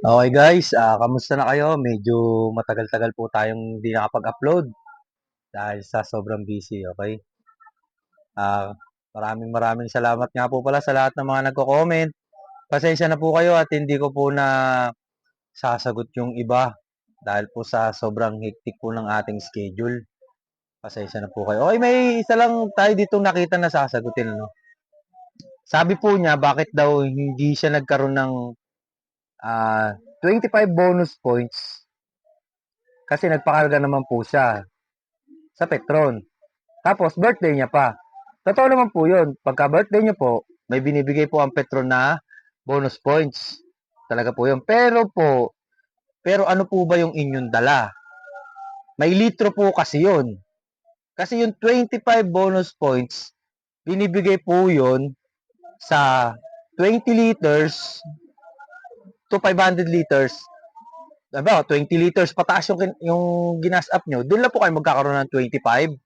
Okay guys, kamusta na kayo? Medyo matagal-tagal po tayong hindi nakapag-upload dahil sa sobrang busy, okay? Ah, maraming salamat nga po pala sa lahat ng mga nagko-comment. Pasensya na po kayo at hindi ko po na sasagot yung iba dahil po sa sobrang hectic po ng ating schedule. Pasensya na po kayo. Okay, may isa lang tayo dito nakita na sasagutin, ano? Sabi po niya, bakit daw hindi siya nagkaroon ng 25 bonus points kasi nagpakarga naman po siya sa Petron. Tapos, birthday niya pa. Totoo naman po yun. Pagka birthday niya po, may binibigay po ang Petron na bonus points. Talaga po yun. Pero ano po ba yung inyong dala? May litro po kasi yun. Kasi yung 25 bonus points, binibigay po yun sa 20 liters to 500 liters. Diba, 20 liters pataas yung ginas up nyo, doon lang po kayo magkakaroon ng 25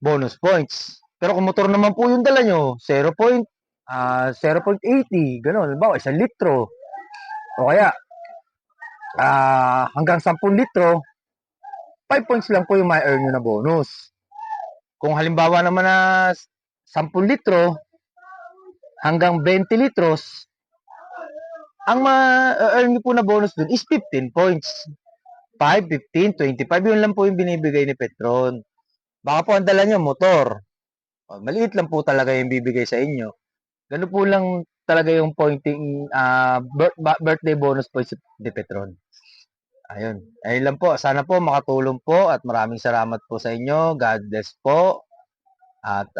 bonus points. Pero kung motor naman po yung dala nyo, 0.80, gano'n. Halimbawa, 1 litro. O kaya, hanggang 10 litro, 5 points lang po yung ma-earn nyo na bonus. Kung halimbawa naman na 10 litro hanggang 20 litros, ang ma-earn nyo po na bonus dun is 15 points. 5, 15, 25, yun lang po yung binibigay ni Petron. Baka po ang dala nyo, motor. Maliit lang po talaga yung bibigay sa inyo. Ganun po lang talaga yung pointing birthday bonus points ni Petron. Ayun. Ayun lang po. Sana po makatulong po at maraming salamat po sa inyo. God bless po. At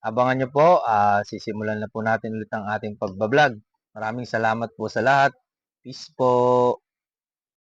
abangan nyo po. Sisimulan na po natin ulit ang ating pagbablog. Maraming salamat po sa lahat. Peace po.